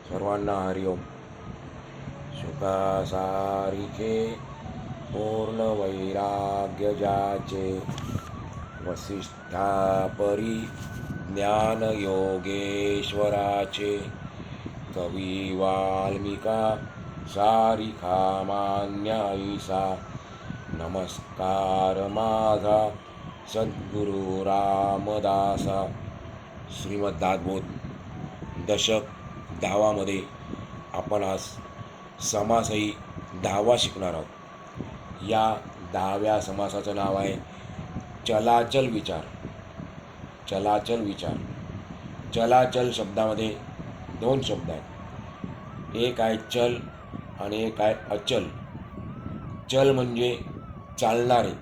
सर्वांना हरिओम. सुखासारिखे पूर्ण वैराग्य जाचे, वसिष्ठापरी ज्ञान योगेश्वराचे. कवी वाल्मिका सारिखा मान्याईसा, नमस्कार माझा सद्गुरु रामदासा. श्रीमद्भागवत दशक 10 आपण आज समासही 10 शिकणार आहोत. या 10व्या समासाचं नाव आहे चलाचल विचार. चलाचल विचार. चलाचल शब्दामध्ये 2 शब्द आहेत. एक आहे चल आणि एक आहे अचल. चल म्हणजे चालणारे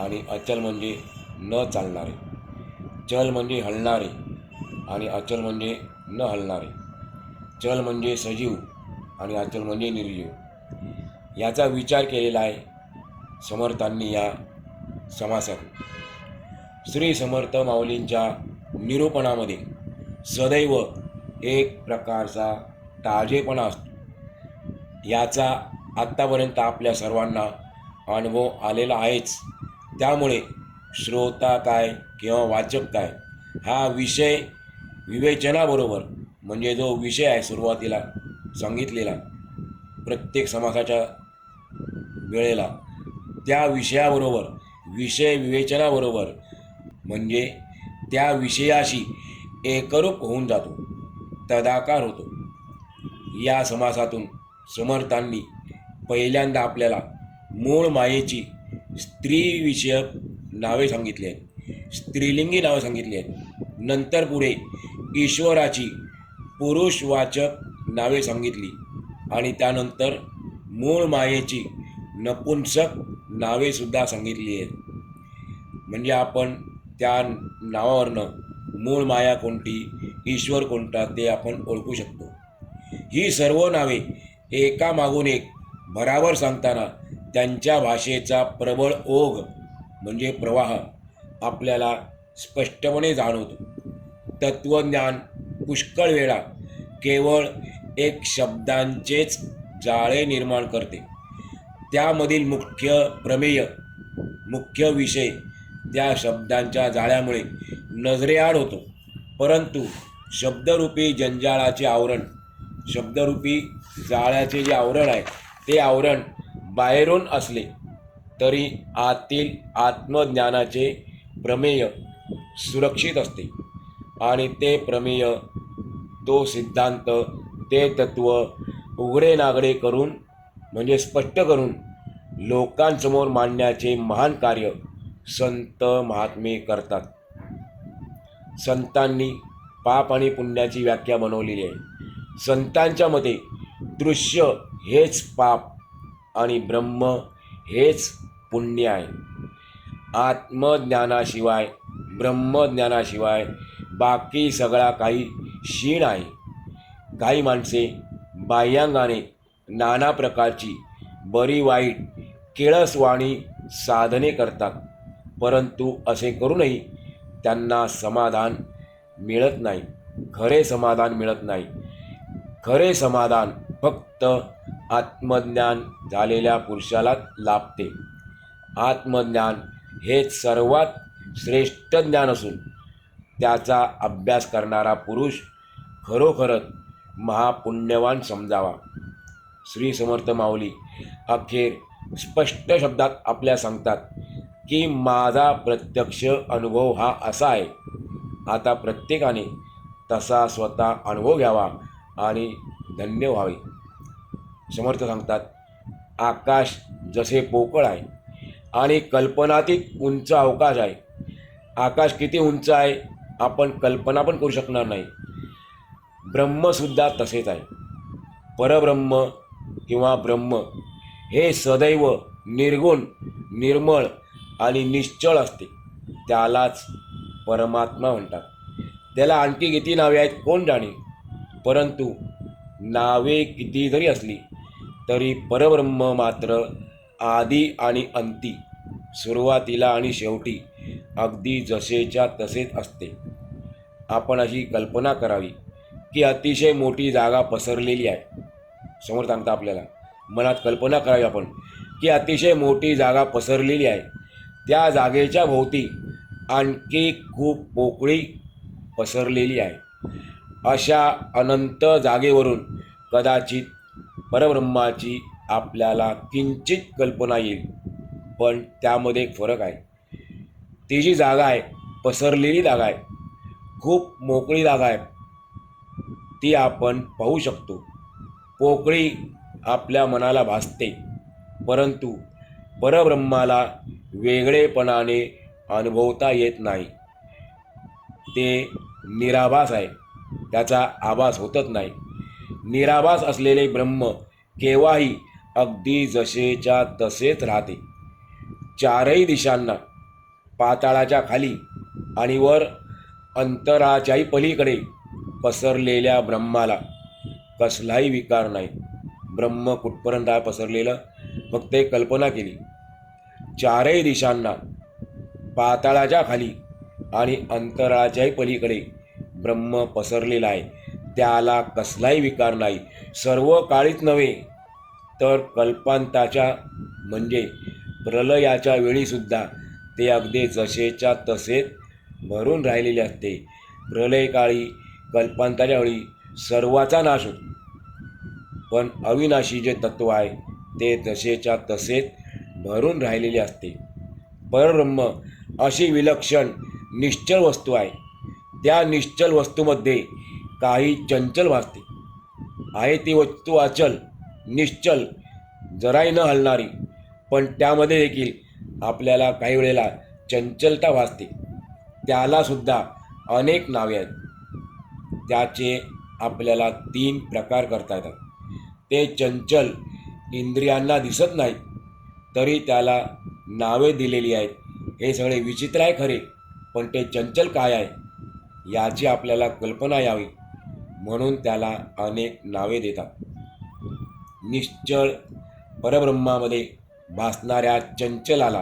आणि अचल म्हणजे न चालणारे. चल म्हणजे हलणारे आणि अचल म्हणजे न हलणारे. चल म्हणजे सजीव आणि अचल म्हणजे निर्जीव. याचा विचार केलेला आहे समर्थांनी या समासात. श्री समर्थ माऊलींच्या निरूपणामध्ये सदैव एक प्रकारचा ताजेपणा असतो. याचा आत्तापर्यंत आपल्या सर्वांना अनुभव आलेला आहेच. त्यामुळे श्रोता काय किंवा वाचक काय हा विषय विवेचनाबरोबर, म्हणजे जो विषय आहे सुरुवातीला सांगितलेला प्रत्येक समासाच्या वेळेला, त्या विषयाबरोबर, विषय विवेचनाबरोबर, म्हणजे त्या विषयाशी एकरूप होऊन जातो, तदाकार होतो. या समासातून समर्थांनी पहिल्यांदा आपल्याला मूळ मायेची स्त्रीविषयक नावे सांगितली आहेत, स्त्रीलिंगी नावे सांगितली आहेत. नंतर पुढे ईश्वराची पुरुषवाचक नावे सांगितली आणि त्यानंतर मूळ मायेची नपुंसक नावे सुद्धा सांगितली आहेत. म्हणजे आपण त्या नावावरनं मूळ माया कोणती, ईश्वर कोणता ते आपण ओळखू शकतो. ही सर्व नावे एकामागून एक भरावर सांगताना त्यांच्या भाषेचा प्रबळ ओघ म्हणजे प्रवाह आपल्याला स्पष्टपणे जाणवतो. तत्त्वज्ञान पुष्कळ वेळा केवळ एक शब्दांचेच जाळे निर्माण करते. त्यामधील मुख्य प्रमेय, मुख्य विषय त्या शब्दांच्या जाळ्यामुळे नजरेआड होतो. परंतु शब्दरूपी जंजाळाचे आवरण, शब्दरूपी जाळ्याचे जे आवरण आहे ते आवरण बाहेरून असले तरी आतील आत्मज्ञानाचे प्रमेय सुरक्षित असते आणि ते प्रमेय, तो सिद्धांत, ते तत्व उघडे नागडे करून, म्हणजे स्पष्ट करून लोकांसमोर मांडण्याचे महान कार्य संत महात्मे करतात. संतांनी पाप आणि पुण्याची व्याख्या बनवलेली आहे. संतांच्या मते दृश्य हेच पाप आणि ब्रह्म हेच पुण्य आहे. आत्मज्ञानाशिवाय, ब्रह्मज्ञानाशिवाय बाकी सगळा काही क्षीण आहे. काही माणसे बाह्यांगाने नाना प्रकारची बरी वाईट किळसवाणी साधने करतात, परंतु असे करूनही त्यांना समाधान मिळत नाही. खरे समाधान मिळत नाही. खरे समाधान फक्त आत्मज्ञान झालेल्या पुरुषाला लाभते. आत्मज्ञान हेच सर्वात श्रेष्ठ ज्ञान असून त्याचा अभ्यास करणारा पुरुष खरोखरच महापुण्यवान समजावा. श्री समर्थ माऊली अखेर स्पष्ट शब्दात आपल्या सांगतात की माझा प्रत्यक्ष अनुभव हा असा आहे. आता प्रत्येकाने तसा स्वतः अनुभव घ्यावा आणि धन्य व्हावे. समर्थ सांगतात, आकाश जसे पोकळ आहे आणि कल्पनातीत उंच अवकाश आहे. आकाश किती उंच आहे आपण कल्पना पण करू शकणार नाही. ब्रह्मसुद्धा तसेच आहे. परब्रह्म किंवा ब्रह्म हे सदैव निर्गुण, निर्मळ आणि निश्चळ असते. त्यालाच परमात्मा म्हणतात. त्याला आणखी किती नावे आहेत कोण जाणे, परंतु नावे किती जरी असली तरी परब्रह्म मात्र आदी आणि अंती, सुरुवातीला आणि शेवटी अगदी जसेच्या तसेच असते. आपण अशी कल्पना करावी की अतिशय मोठी जागा पसरलेली आहे. समोर सांगता आपल्याला, मनात कल्पना करावी आपण की अतिशय मोठी जागा पसरलेली आहे. त्या जागेच्या भोवती आणखी खूप पोकळी पसरलेली आहे. अशा अनंत जागेवरून कदाचित परब्रह्माची आपल्याला किंचित कल्पना येईल. पण त्यामध्ये एक फरक आहे. ती जी जागा आहे, पसरलेली जागा आहे, खूप मोकळी जागा आहे, ती आपण पाहू शकतो. पोकळी आपल्या मनाला भासते, परंतु परब्रह्माला वेगळेपणाने अनुभवता येत नाही. ते निराभास आहे, त्याचा आभास होतच नाही. निराभास असलेले ब्रह्म केव्हाही अगदी जसेच्या तसेच राहते. चारही दिशांना, पाताळाच्या खाली आणि वर अंतराच्याही पलीकडे पसरलेल्या ब्रह्माला कसलाही विकार नाही. ब्रह्म कुठपर्यंत आहे पसरलेलं, फक्त एक कल्पना केली. चारही दिशांना, पाताळाच्या खाली आणि अंतराच्याही पलीकडे ब्रह्म पसरलेला आहे. त्याला कसलाही विकार नाही. सर्व काळीच नव्हे, तर कल्पांताच्या म्हणजे प्रलयाच्या वेळीसुद्धा ते अगदी जसेच्या तसेच भरून राहिलेले असते. प्रलयकाळी, कल्पांताच्या वेळी सर्वाचा नाश होतो, पण अविनाशी जे तत्व आहे ते जसेच्या तसेच भरून राहिलेले असते. परब्रह्म अशी विलक्षण निश्चल वस्तू आहे. त्या निश्चल वस्तूमध्ये काही चंचल भासते आहे. ती वस्तू अचल, निश्चल, जराही न हलणारी, पण त्यामध्ये देखील आपल्याला काही वेळेला चंचलता भासते. त्यालासुद्धा अनेक नावे आहेत. त्याचे आपल्याला 3 प्रकार करता येतात. ते चंचल इंद्रियांना दिसत नाहीत, तरी त्याला नावे दिलेली आहेत. हे सगळे विचित्र आहे खरे, पण ते चंचल काय आहे याची आपल्याला कल्पना यावी म्हणून त्याला अनेक नावे देतात. निश्चळ परब्रह्मामध्ये भासणाऱ्या चंचलाला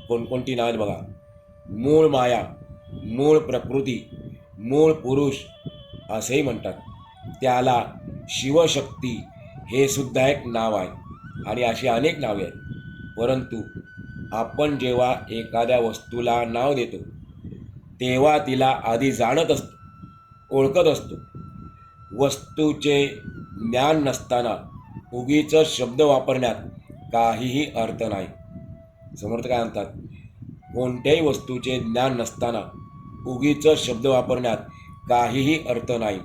कोणकोणती नावे बघा. मूळ माया, मूळ प्रकृती, मूळ पुरुष असेही म्हणतात. त्याला शिवशक्ती हे सुद्धा एक नाव आहे, आणि अशी अनेक नावे आहेत. परंतु आपण जेव्हा एखाद्या वस्तूला नाव देतो तेव्हा तिला आधी जाणत असतो, ओळखत असतो. वस्तूचे ज्ञान नसताना उगीच शब्द वापरण्यात काहीही अर्थ नाही. समर्थ काय म्हणतात, कोणत्याही वस्तूचे ज्ञान नसताना उगीच शब्द वापरण्यात काहीही अर्थ नाही.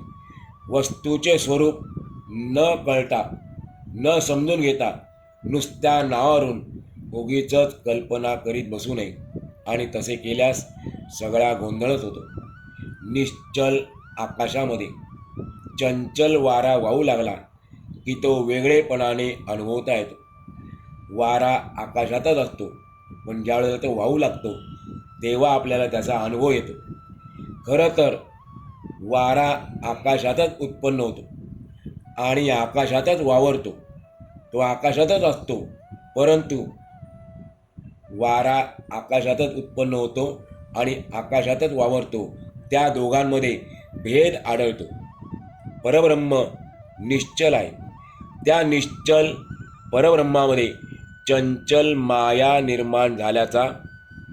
वस्तूचे स्वरूप न कळता, न समजून घेता नुसत्या नावावरून उगीच कल्पना करीत बसू नये, आणि तसे केल्यास सगळा गोंधळच होतो. निश्चल आकाशामध्ये चंचल वारा वाहू लागला की तो वेगळेपणाने अनुभवता येतो. वारा आकाशातच असतो, पण ज्यावेळेला तो वाहू लागतो तेव्हा आपल्याला त्याचा अनुभव येतो. खरं तर वारा आकाशातच उत्पन्न होतो आणि आकाशातच वावरतो. तो आकाशातच असतो, परंतु वारा आकाशातच उत्पन्न होतो आणि आकाशातच वावरतो. त्या दोघांमध्ये भेद आढळतो. परब्रह्म निश्चल आहे. त्या निश्चल परब्रह्मामध्ये चंचल माया निर्माण झाल्याचा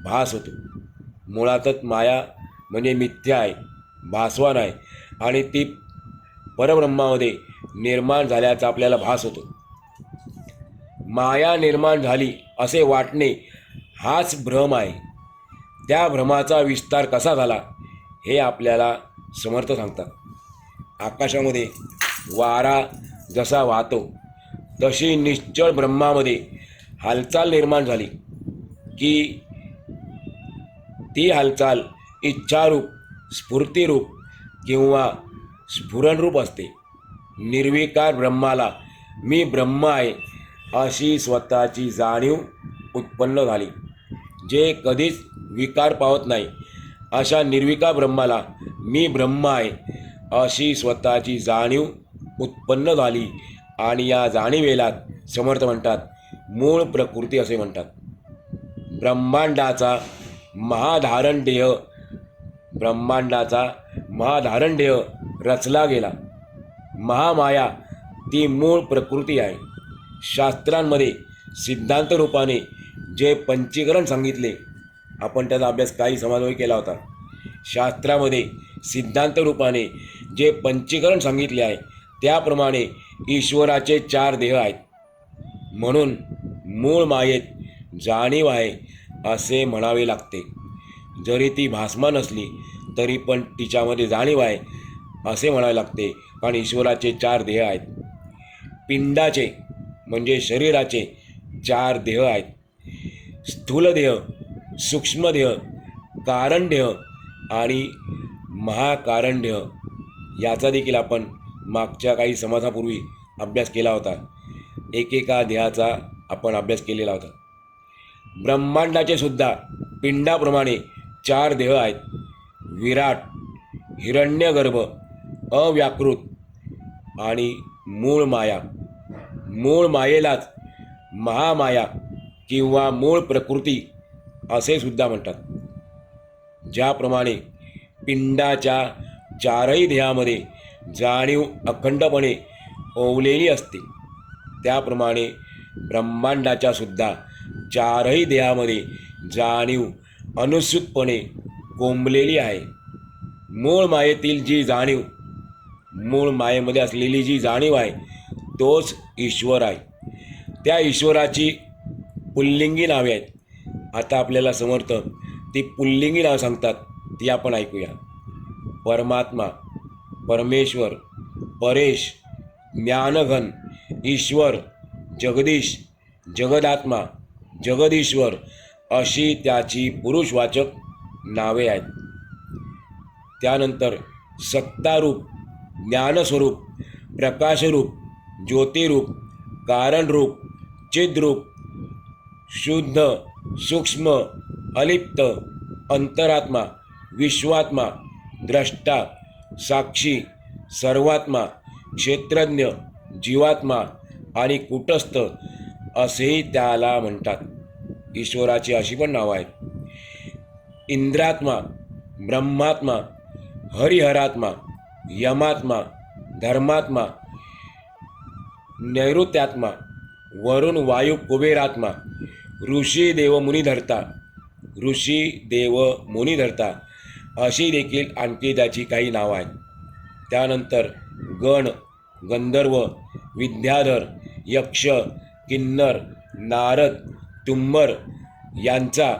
भास होतो. मुळातच माया म्हणजे मिथ्या आहे, भासवान आहे, आणि ती परब्रह्मामध्ये निर्माण झाल्याचा आपल्याला भास होतो. माया निर्माण झाली असे वाटणे हाच भ्रम आहे. त्या भ्रमाचा विस्तार कसा झाला हे आपल्याला समर्थ सांगतात. आकाशामध्ये वारा जसा वाहतो तशी निश्चळ ब्रह्मामध्ये हालचाल निर्माण झाली की ती हालचाल इच्छारूप, स्फूर्तिरूप किंवा स्फुरणरूप असते. निर्विकार ब्रह्माला मी ब्रह्म आहे अशी स्वतःची जाणीव उत्पन्न झाली. जे कधीच विकार पावत नाही अशा निर्विकार ब्रह्माला मी ब्रह्म आहे अशी स्वतःची जाणीव उत्पन्न झाली, आणि या जाणीवेला समर्थ म्हणतात मूळ प्रकृती असे म्हणतात. ब्रह्मांडाचा महाधारण देह रचला गेला. महामाया ती मूळ प्रकृती आहे. शास्त्रांमध्ये सिद्धांत रूपाने जे पंचीकरण सांगितले, आपण त्याचा अभ्यास काही समाजामध्ये केला होता. शास्त्रामध्ये सिद्धांत रूपाने जे पंचीकरण सांगितले आहे त्याप्रमाणे ईश्वराचे 4 देह आहेत. म्हणून मूळ मायेत जाणीव आहे असे म्हणावे लागते. जरी ती भासमान नसली तरी पण तिच्यामध्ये जाणीव आहे असे म्हणावे लागते, कारण ईश्वराचे 4 देह आहेत. पिंडाचे म्हणजे शरीराचे 4 देह आहेत. स्थूल देह, सूक्ष्म देह, कारण देह आणि महाकारण देह. याचा देखील आपण मागच्या काही समाजापूर्वी अभ्यास केला होता. एकेका देहाचा आपण अभ्यास केलेला होता. ब्रह्मांडाचे सुद्धा पिंडाप्रमाणे 4 देह आहेत. विराट, हिरण्यगर्भ, अव्याकृत आणि मूळ माया. मूळ मायेलाच महामाया किंवा मूळ प्रकृती असे सुद्धा म्हणतात. ज्याप्रमाणे पिंडाच्या 4ही देहामध्ये जाणीव अखंडपणे ओवलेली असते, त्याप्रमाणे ब्रह्मांडाच्या सुद्धा 4ही देहामध्ये जाणीव अनुसूतपणे कोंबलेली आहे. मूळ मायेतील जी जाणीव, मूळ मायेमध्ये असलेली जी जाणीव आहे तोच ईश्वर आहे. त्या ईश्वराची पुल्लिंगी नावे आहेत. आता आपल्याला समर्थ ती पुल्लिंगी नावं सांगतात, ती आपण ऐकूया. परमात्मा, परमेश्वर, परेश, ज्ञानघन, ईश्वर, जगदीश, जगदात्मा, जगदीश्वर अशी त्याची पुरुषवाचक नावे आहेत. त्यानंतर सत्तारूप, ज्ञानस्वरूप, प्रकाशरूप, ज्योतिरूप, कारणरूप, चिद्रूप, शुद्ध, सूक्ष्म, अलिप्त, अंतरात्मा, विश्वात्मा, द्रष्टा, साक्षी, सर्वात्मा, क्षेत्रज्ञ, जीवात्मा आणि कूटस्थ असेही त्याला म्हणतात. ईश्वराची अशी पण नावं आहेत. इंद्रात्मा, ब्रह्मात्मा, हरिहरात्मा, यमात्मा, धर्मात्मा, नैऋत्यात्मा, वरुण वायू कुबेरात्मा, ऋषी देव मुनिधर्ता, ऋषी देव मुनिधर्ता अशी देखील आणखी त्याची काही नावं आहेत. त्यानंतर गण, गंधर्व, विद्याधर, यक्ष, किन्नर, नारद, तुम्बर यांचा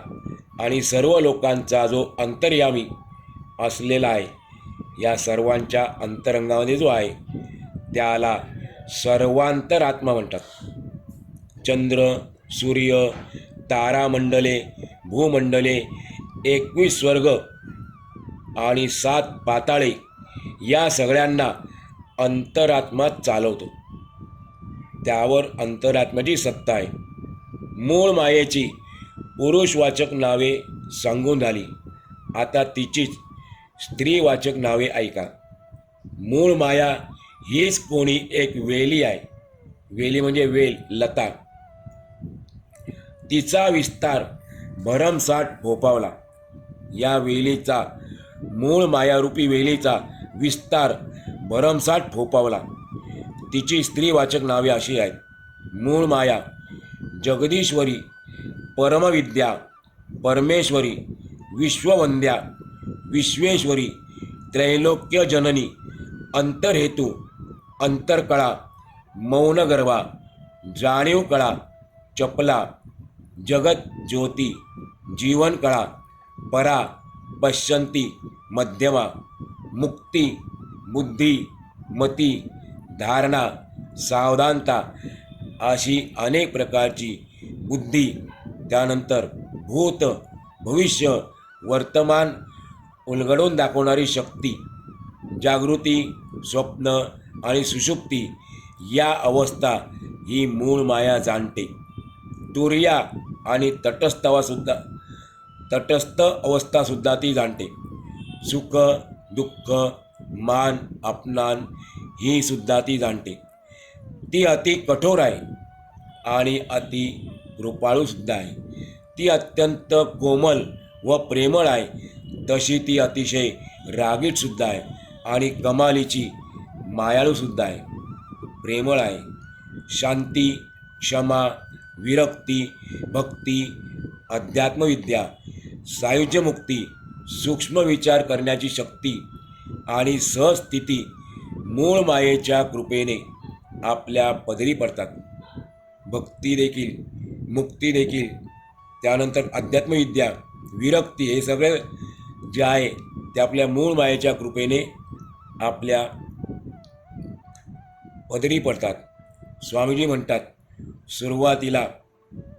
आणि सर्व लोकांचा जो अंतर्यामी असलेला आहे, या सर्वांच्या अंतरंगामध्ये जो आहे त्याला सर्वांतरात्मा म्हणतात. चंद्र, सूर्य, तारामंडले, भूमंडले, 21 स्वर्ग आणि 7 पाताळे या सगळ्यांना अंतरात्मा चालवतो. त्यावर अंतरात्म्याची सत्ता आहे. मूळ मायेची पुरुषवाचक नावे सांगून झाली. आता तिचीच स्त्रीवाचक नावे ऐका. मूळ माया हीच कोणी एक वेली आहे. वेली म्हणजे वेल, लता. तिचा विस्तार भरमसाठ फोफावला. या वेलीचा, मूळ मायारूपी वेलीचा विस्तार भरमसाठ फोफावला. तिची स्त्रीवाचक नावे अशी आहेत. मूळ माया, जगदीश्वरी, परमविद्या, परमेश्वरी, विश्ववंद्या, विश्वेश्वरी, त्रैलोक्य जननी, अंतरहेतू, अंतरकळा, मौनगर्भा, जाणीव कळा, चपला, जगत ज्योती, जीवनकळा, परा, पश्यंती, मध्यमा, मुक्ती, बुद्धी, मती, धारणा, सावधानता अशी अनेक प्रकारची बुद्धी. त्यानंतर भूत, भविष्य, वर्तमान उलगडून दाखवणारी शक्ती, जागृती, स्वप्न आणि सुषुप्ती या अवस्था ही मूळ माया जाणते. तुर्या आणि तटस्थ अवस्थासुद्धा ती जाणते. सुख, दुःख, मान, अपमान ही सुद्धा ती जाणते. ती अति कठोर आहे आणि अति कृपाळूसुद्धा आहे. ती अत्यंत कोमल व प्रेमळ आहे, तशी ती अतिशय रागीटसुद्धा आहे आणि कमालीची मायाळूसुद्धा आहे, प्रेमळ आहे. शांती, क्षमा, विरक्ती, भक्ती, अध्यात्मविद्या, सायुज्यमुक्ती, सूक्ष्म विचार करण्याची शक्ती आणि सहस्थिती मूळ मायेच्या कृपेने आपल्या पदरी पडतात. भक्ती देखील, मुक्ती देखील, त्यानंतर अध्यात्मविद्या, विरक्ती, हे सगळे जे आहे ते आपल्या मूळ मायेच्या कृपेने आपल्या पदरी पडतात. स्वामीजी म्हणतात, सुरुवातीला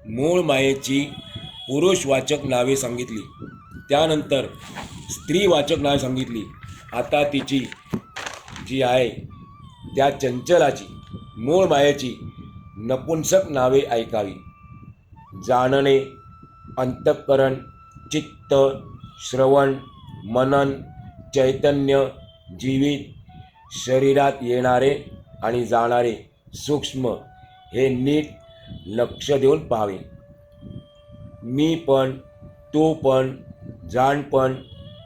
मूळ मायेची पुरुषवाचक नावे सांगितली, त्यानंतर स्त्रीवाचक नावे सांगितली. आता तिची जी आहे त्या चंचलाची, मूळ मायेची नपुंसक नावे ऐकावी. जाणणे, अंतःकरण, चित्त, श्रवण, मनन, चैतन्य, जीवित, शरीरात येणारे आणि जाणारे सूक्ष्म, हे नीट लक्ष देऊन पाहावे. मी पण, तू पण, जाणपण,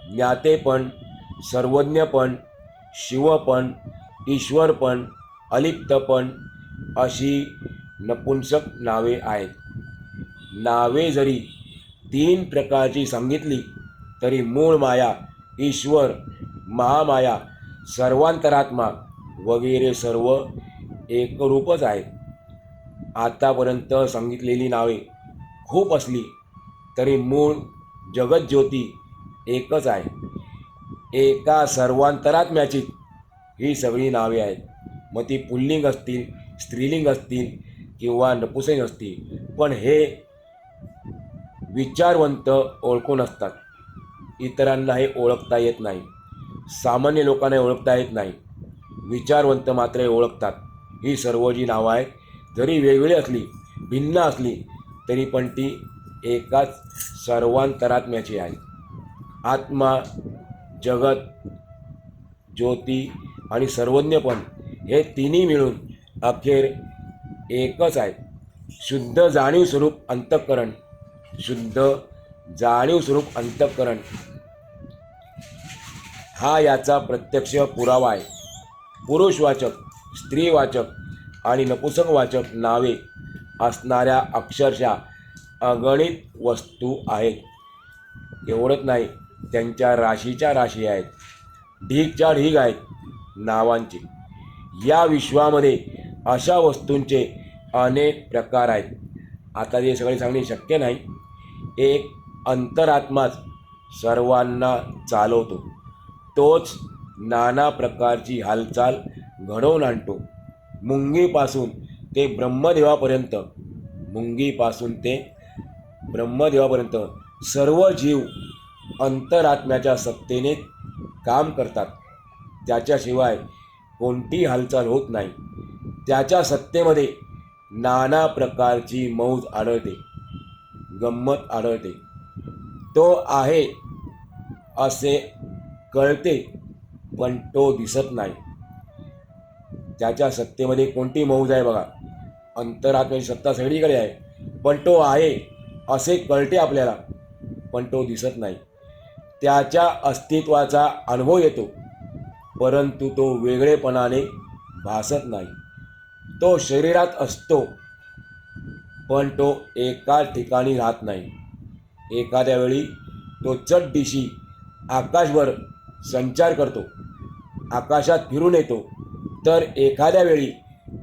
ज्ञातेपण, सर्वज्ञपण, शिवपण, ईश्वरपण, अलिप्तपण, अशी नपुंसक नावे आहेत. नावे जरी 3 प्रकारची सांगितली तरी मूळ माया, ईश्वर, महामाया, सर्वांतरात्मा वगैरे सर्व एकरूपच आहेत. आतापर्यंत सांगितलेली नावे खूप असली तरी मूळ जगज्योती एकच आहे. एका सर्वांतरात्म्याची ही सगळी नावे आहेत. मग ती पुल्लिंग असतील, स्त्रीलिंग असतील किंवा नपुंसक असतील, पण हे विचारवंत ओळखून असतात. इतरांना हे ओळखता येत नाही, सामान्य लोकांना ओळखता येत नाही. विचारवंत मात्र हे ओळखतात. ही सर्व जी नावं आहेत, जरी वेगळी असली, भिन्न असली, तरी पण ती एकाच सर्वांतरात्म्याची आहे. आत्मा, जगत, ज्योती आणि सर्वज्ञपण, हे तिन्ही मिळून अखेर एकच आहेत. शुद्ध जाणीव स्वरूप अंतःकरण, शुद्ध जाणीव स्वरूप अंतःकरण हा याचा प्रत्यक्ष पुरावा आहे. पुरुषवाचक, स्त्रीवाचक आणि नपुंसकवाचक नावे असणाऱ्या अक्षरशः अगणित वस्तू आहेत. एवढंच नाही, त्यांच्या राशीच्या राशी आहेत, ढीगच्या ढीग आहेत नावांचे. या विश्वामध्ये अशा वस्तूंचे अनेक प्रकार आहेत. आता ते सगळे सांगणे शक्य नाही. एक अंतरात्माच सर्वांना चालवतो. तोच नाना प्रकारची हालचाल घडवून आणतो. मुंगीपासून ते ब्रह्मदेवापर्यंत, सर्व जीव अंतरात्म्याच्या सत्तेने काम करतात. त्याच्याशिवाय कोणती हालचाल होत नाही. त्याच्या सत्तेमध्ये नाना प्रकारची मौज आढळते, गंमत आढळते. तो आहे असे कळते, पण तो दिसत नाही. त्याच्या सत्तेमध्ये कोणती मौज आहे बघा. अंतरात्म्याची सत्ता सगळीकडे आहे, पण तो आहे असे कळते आपल्याला, पण तो दिसत नाही. त्याच्या अस्तित्वाचा अनुभव येतो, परंतु तो वेगळेपणाने भासत नाही. तो शरीरात असतो, पण तो एकाच ठिकाणी राहत नाही. एखाद्या वेळी तो चटदिशी आकाशभर संचार करतो, आकाशात फिरून येतो, तर एखाद्या वेळी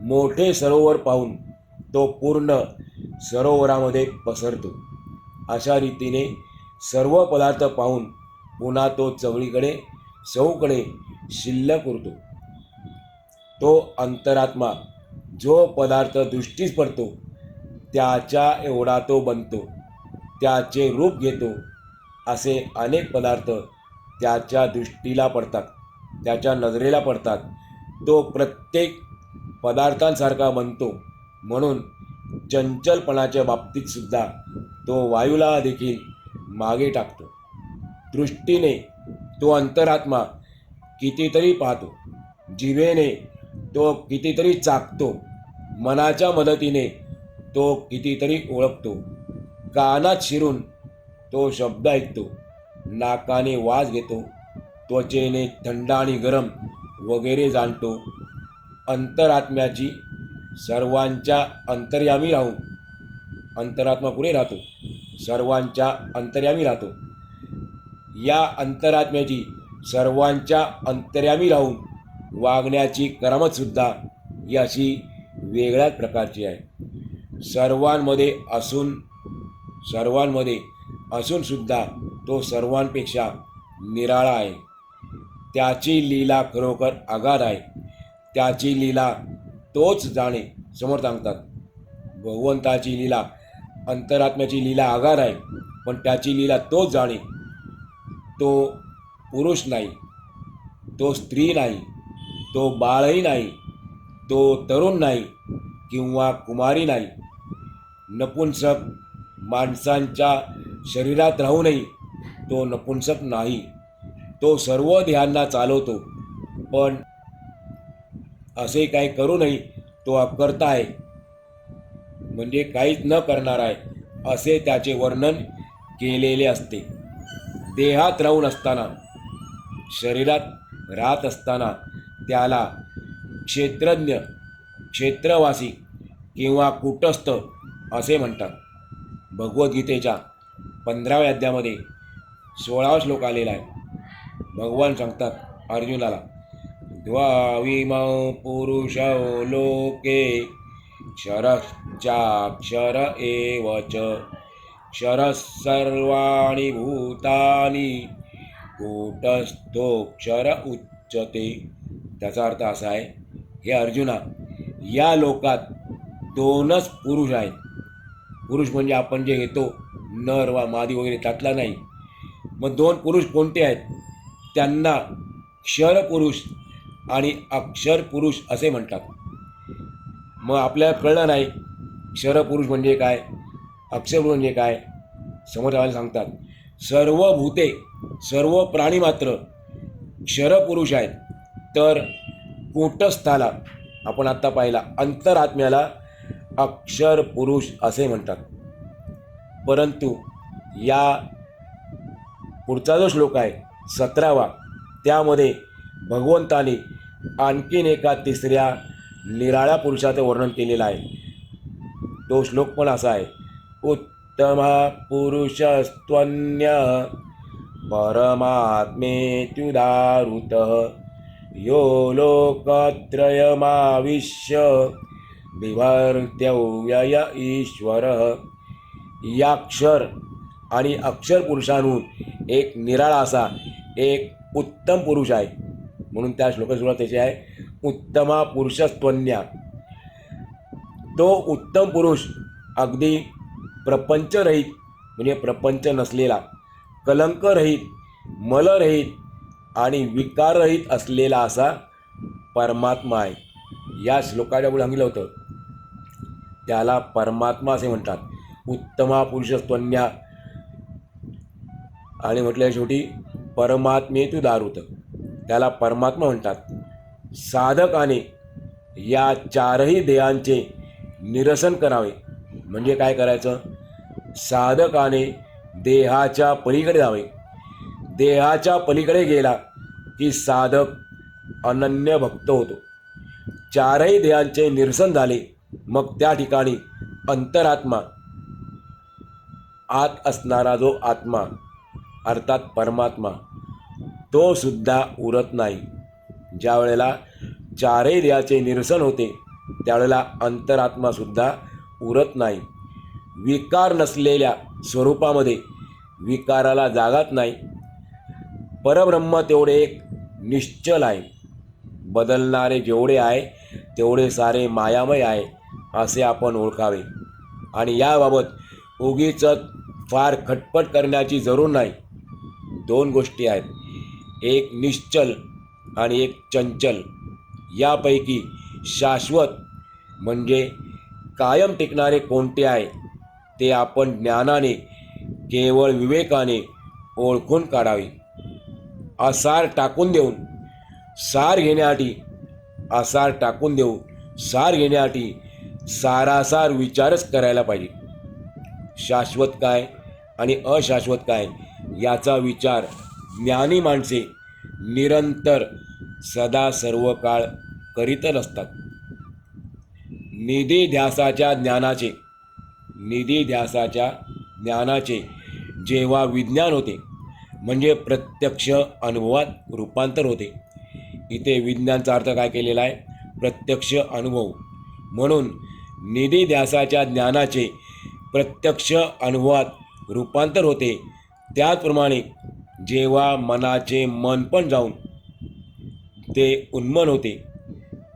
मोठे सरोवर पाहून तो पूर्ण सरोवरामध्ये पसरतो. अशा रीतीने सर्व पदार्थ पाहून पुन्हा तो चौकडे शिल्लक उरतो. तो अंतरात्मा जो पदार्थ दृष्टीस पडतो त्याच्या एवढा तो बनतो, त्याचे रूप घेतो. असे अनेक पदार्थ त्याच्या दृष्टीला पडतात, त्याच्या नजरेला पडतात. तो प्रत्येक पदार्थांसारखा बनतो. म्हणून चंचलपणाच्या बाबतीत सुद्धा तो वायूला देखील मागे टाकतो. दृष्टीने तो अंतरात्मा कितीतरी पाहतो, जिभेने तो कितीतरी चाखतो, मनाच्या मदतीने तो कितीतरी ओळखतो, कानात शिरून तो शब्द ऐकतो, नाकाने वास घेतो, त्वचेने थंड आणि गरम वगैरे जाणतो. अंतरात्म्याची सर्वांच्या अंतर्यामी राहून, अंतरात्मा पुढे राहतो, सर्वांच्या अंतर्यामी राहतो. या अंतरात्म्याची सर्वांच्या अंतर्यामी राहून वागण्याची करामतसुद्धा ही अशी वेगळ्याच प्रकारची आहे. सर्वांमध्ये असून सुद्धा तो सर्वांपेक्षा निराळा आहे. त्याची लीला खरोखर अगाध आहे. त्याची लीला तोच जाणे. समोर सांगतात भगवंताची लीला, अंतरात्म्याची लीला अगाध आहे, पण त्याची लीला तोच जाणे. तो पुरुष नाही, तो स्त्री नाही, तो बाळही नाही, तो तरुण नाही किंवा कुमारी नाही. नपुंसक माणसांच्या शरीरात राहूनही तो नपुंसक नाही. तो सर्व ध्यानांना चालवतो, पण असे काही करूनही तो अकर्ता आहे, म्हणजे काहीच न करणार आहे असे त्याचे वर्णन केलेले असते. देहात राहून असताना, शरीरात राहत असताना त्याला क्षेत्रज्ञ, क्षेत्रवासी किंवा कूटस्थ असे म्हणतात. भगवद्गीतेच्या 15व्या अध्यायामध्ये 16वा श्लोक आलेला आहे. भगवान सांगतात अर्जुनाला, द्वाविमौ पुरुषौ लोके क्षरश्चाक्षर एव च क्षरः सर्वाणि भूतानि कूटस्थोऽक्षर उच्यते. त्याचा अर्थ असा आहे, हे अर्जुना, या लोकात दोनच पुरुष आहेत. पुरुष म्हणजे आपण जे घेतो नर वा मादी वगैरे त्यातला नाही. मग दोन पुरुष कोणते आहेत? त्यांना क्षर पुरुष आणि अक्षर पुरुष असे म्हणतात. मग आपल्याला कळलं नाही क्षर पुरुष म्हणजे काय, अक्षर पुरुष म्हणजे काय. समोर आम्हाला सांगतात सर्व भूते, सर्व प्राणी मात्र क्षर पुरुष आहेत, तर कूटस्थाला आपण आत्ता पाहिला अंतरात्म्याला अक्षर पुरुष असे म्हणतात. परंतु या पुढचा जो श्लोक आहे 17वा, त्यामध्ये भगवंताने आणखीन एका तिसऱ्या निराळ्या पुरुषाचं वर्णन केलेलं आहे. तो श्लोक पण असा आहे, उत्तमा पुरुषस्त्वन्य परमात्मेत्युदाहृतः यो लोकत्रयमाविश्य बिभर्त्यव्यय ईश्वरः. या क्षर आणि अक्षर पुरुषांहून एक निराळा असा एक उत्तम पुरुष आहे. म्हणून त्या श्लोकाची सुरुवात त्याची आहे, उत्तमा पुरुषस्त्वन्या. तो उत्तम पुरुष अगदी प्रपंचरहित, म्हणजे प्रपंच नसलेला, कलंकरहित, मलरहित आणि विकाररहित असलेला असा परमात्मा आहे. या श्लोकाच्या पुढे सांगितलं होतं त्याला परमात्मा असे म्हणतात. उत्तमा पुरुषस्त्वन्या आणि म्हटलं शेवटी परमात्मेतु दारुत, त्याला परमात्मा म्हणतात. साधकाने या चारही देहांचे निरसन करावे. म्हणजे काय करायचं? साधकाने देहाच्या पलीकडे जावे. देहाच्या पलीकडे गेला की साधक अनन्य भक्त होतो. चारही देहांचे निरसन झाले, मग त्या ठिकाणी अंतरात्मा, आत असणारा जो आत्मा अर्थात परमात्मा, तो सुद्धा उरत नाही. ज्या वेळेला चारही देहाचे निरसन होते त्यावेळेला अंतरात्मासुद्धा उरत नाही. विकार नसलेल्या स्वरूपामध्ये विकाराला जागाच नाही. परब्रह्म तेवढे एक निश्चल आहे. बदलणारे जेवढे आहे तेवढे सारे मायामय आहे असे आपण ओळखावे. आणि याबाबत उगीच फार खटपट करण्याची जरूर नाही. दोन गोष्टी आहेत, एक निश्चल आणि एक चंचल. यापैकी शाश्वत म्हणजे कायम टिकणारे कोणते आहे ते आपण ज्ञानाने, केवळ विवेकाने ओळखून काढावे. आसार टाकून देऊन सार घेण्यासाठी, आसार टाकून देऊन सार घेण्यासाठी सारासार विचारच करायला पाहिजे. शाश्वत काय आणि अशाश्वत काय याचा विचार ज्ञानी माणसे निरंतर सदा सर्व काळ करीतच असतात. निधी ध्यासाच्या ज्ञानाचे जेव्हा विज्ञान होते म्हणजे प्रत्यक्ष अनुभवात रूपांतर होते. इथे विज्ञानचा अर्थ काय केलेला आहे? प्रत्यक्ष अनुभव. म्हणून निधी ध्यासाच्या ज्ञानाचे प्रत्यक्ष अनुभवात रूपांतर होते. त्याचप्रमाणे जेव्हा मनाचे मन पण जाऊन ते उन्मन होते,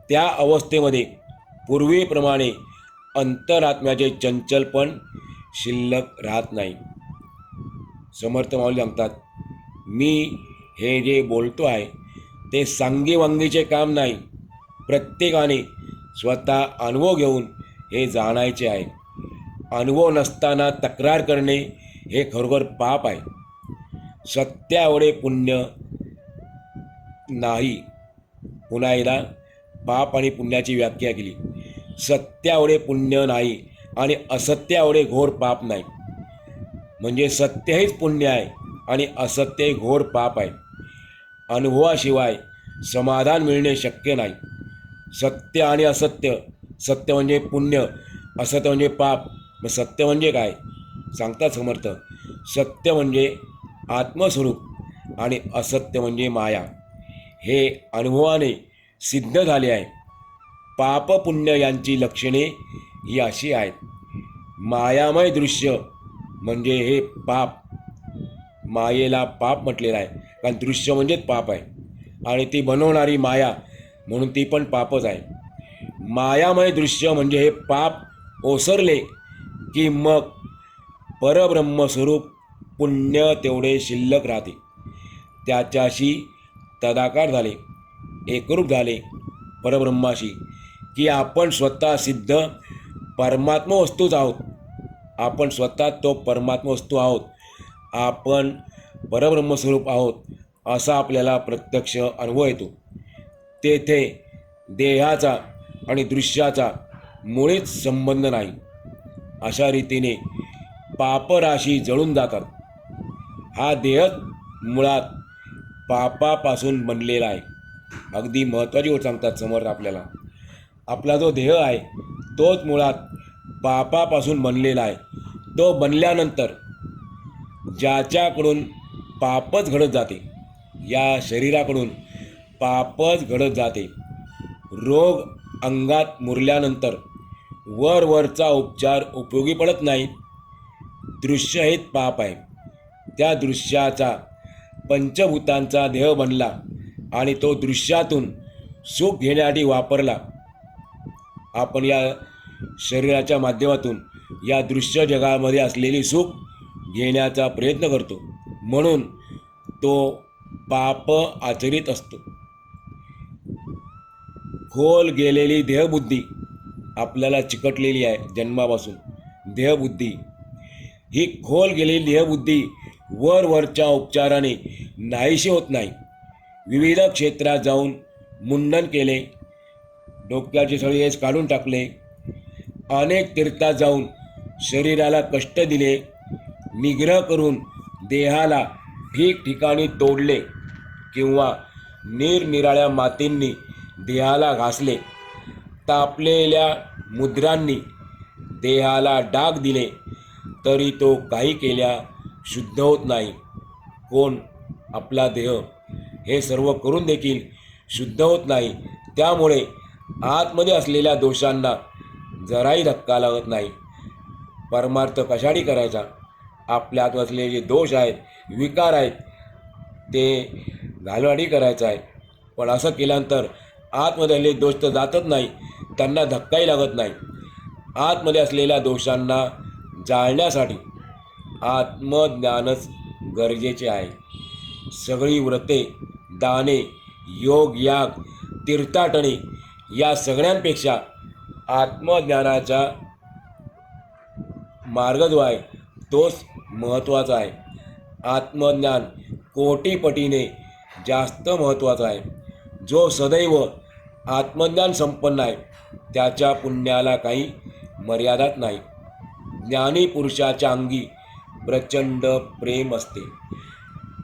त्या अवस्थेमध्ये पूर्वीप्रमाणे अंतरात्म्याचे चंचलपण शिल्लक राहत नाही. समर्थ माऊली सांगतात, मी हे जे बोलतो आहे ते सांगीवांगीचे काम नाही. प्रत्येकाने स्वतः अनुभव घेऊन हे जाणायचे आहे. अनुभव नसताना तक्रार करणे हे खरोखर पाप आहे. सत्याएवढे पुण्य नाही. पुन्हा एकदा पाप आणि पुण्याची व्याख्या केली. सत्याएवढे पुण्य नाही आणि असत्याएवढे घोर पाप नाही. म्हणजे सत्य हेच पुण्य आहे आणि असत्य हे घोर पाप आहे. अनुभवाशिवाय समाधान मिळणे शक्य नाही. सत्य आणि असत्य, सत्य म्हणजे पुण्य, असत्य म्हणजे पाप. मग सत्य म्हणजे काय? सांगतात समर्थ, सत्य म्हणजे आत्मस्वरूप आणि असत्य म्हणजे माया. हे अनुभवाने सिद्ध झाले आहे. पाप पुण्य यांची लक्षणे ही अशी आहेत. मायामय दृश्य म्हणजे हे पाप. मायेला पाप म्हटलेलं आहे कारण दृश्य म्हणजेच पाप आहे आणि ती बनवणारी माया म्हणून ती पण पापच आहे. मायामय दृश्य म्हणजे हे पाप ओसरले की मग परब्रह्मस्वरूप पुण्य तेवढे शिल्लक राहते. त्याच्याशी तदाकार झाले, एकरूप झाले परब्रह्माशी, की आपण स्वतः सिद्ध परमात्मा वस्तूच आहोत. आपण स्वतः तो परमात्मा वस्तू आहोत. आपण परब्रह्मस्वरूप आहोत असा आपल्याला प्रत्यक्ष अनुभव येतो. तेथे देहाचा आणि दृश्याचा मुळीच संबंध नाही. अशा रीतीने पापराशी जळून जातात. हा देह मुळात पापापासून बनलेला आहे. अगदी महत्त्वाची गोष्ट सांगतात समर्थ आपल्याला. आपला जो देह आहे तोच मुळात पापापासून बनलेला आहे. तो बनल्यानंतर ज्याच्याकडून पापच घडत जाते, या शरीराकडून पापच घडत जाते. रोग अंगात मुरल्यानंतर वरचा उपचार उपयोगी पडत नाही. दृश्य हेच पाप आहे. त्या दृश्याचा पंचभूतांचा देह बनला आणि तो दृश्यातून सुख घेण्यासाठी वापरला. आपण या शरीराच्या माध्यमातून या दृश्य जगामध्ये असलेली सुख घेण्याचा प्रयत्न करतो, म्हणून तो पाप आचरित असतो. खोल गेलेली देहबुद्धी आपल्याला चिकटलेली आहे जन्मापासून. देहबुद्धी ही खोल गेलेली देहबुद्धी वरच्या उपचाराने नाहीशी होत नाही. विविध क्षेत्रात जाऊन मुंडन केले, डोक्याचे सगळे केस काढून टाकले, अनेक तीर्थात जाऊन शरीराला कष्ट दिले, निग्रह करून देहाला ठिकठिकाणी तोडले किंवा निरनिराळ्या मातींनी देहाला घासले, तापलेल्या मुद्रांनी देहाला डाग दिले, तरी तो काही केल्या शुद्ध होत नाही. कोण? आपला देह. हे सर्व करून देखील शुद्ध होत नाही. त्यामुळे आतमध्ये असलेल्या दोषांना जराही धक्का लागत नाही. परमार्थ कशासाठी करायचा? आपल्या आत असलेले जे दोष आहेत, विकार आहेत, ते घालवाडी करायचा आहे. पण असं केल्यानंतर आतमध्ये असलेले दोष तर जातच नाही, त्यांना धक्काही लागत नाही. आतमध्ये असलेल्या दोषांना जाळण्यासाठी आत्मज्ञानच गरजेचे आहे. सगळी व्रते, दाने, योग, याग, तीर्थाटने या सगळ्यांपेक्षा आत्मज्ञानाचा मार्ग जो आहे तोच महत्त्वाचा आहे. आत्मज्ञान कोटीपटीने जास्त महत्त्वाचा आहे. जो सदैव आत्मज्ञान संपन्न आहे त्याच्या पुण्याला काही मर्यादाच नाही. ज्ञानी पुरुषाच्या अंगी प्रचंड प्रेम असते,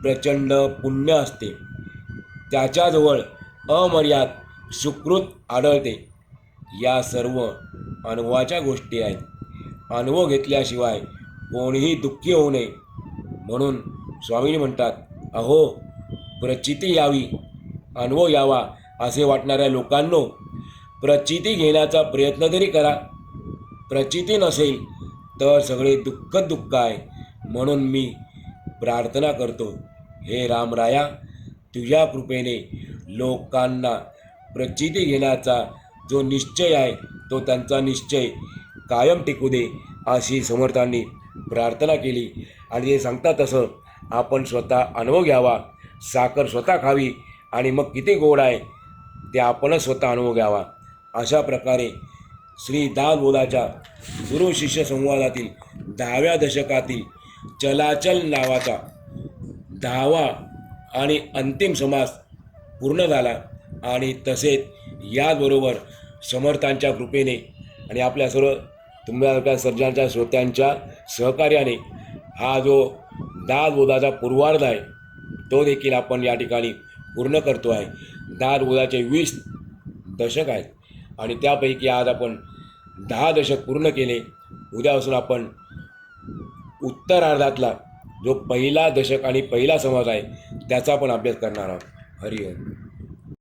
प्रचंड पुण्य असते. त्याच्याजवळ अमर्याद सुकृत आढळते. या सर्व अनुभवाच्या गोष्टी आहेत. अनुभव घेतल्याशिवाय कोणीही दुःखी होऊ नये. म्हणून स्वामीजी म्हणतात, अहो प्रचिती यावी, अनुभव यावा असे वाटणाऱ्या लोकांनो, प्रचिती घेण्याचा प्रयत्न तरी करा. प्रचिती नसेल तर सगळे दुःख आहे. म्हणून मी प्रार्थना करतो, हे रामराया, तुझ्या कृपेने लोकांना प्रचिती घेण्याचा जो निश्चय आहे तो त्यांचा निश्चय कायम टिकू दे, अशी समर्थांनी प्रार्थना केली. आणि ते सांगतात तसं आपण स्वतः अनुभव घ्यावा. साखर स्वतः खावी आणि मग किती गोड आहे ते आपणच स्वतः अनुभव घ्यावा. अशा प्रकारे श्री दासबोधाच्या गुरु शिष्य संवादातील 10व्या दशकातील चलाचल नावाचा 10वा आणि अंतिम समास पूर्ण झाला. आणि तसेच याचबरोबर समर्थांच्या कृपेने आणि आपल्या सर्व तुमच्या सर्जांच्या श्रोत्यांच्या सहकार्याने हा जो दासबोधाचा पूर्वार्ध आहे तो देखील आपण या ठिकाणी पूर्ण करतो आहे. दासबोधाचे 20 दशक आहेत आणि त्यापैकी आज आपण 10 दशक पूर्ण केले. उद्यापासून आपण उत्तरार्धातला जो पहिला दशक आणि पहिला समास आहे त्याचा पण अभ्यास करणार आहोत. हरिओम.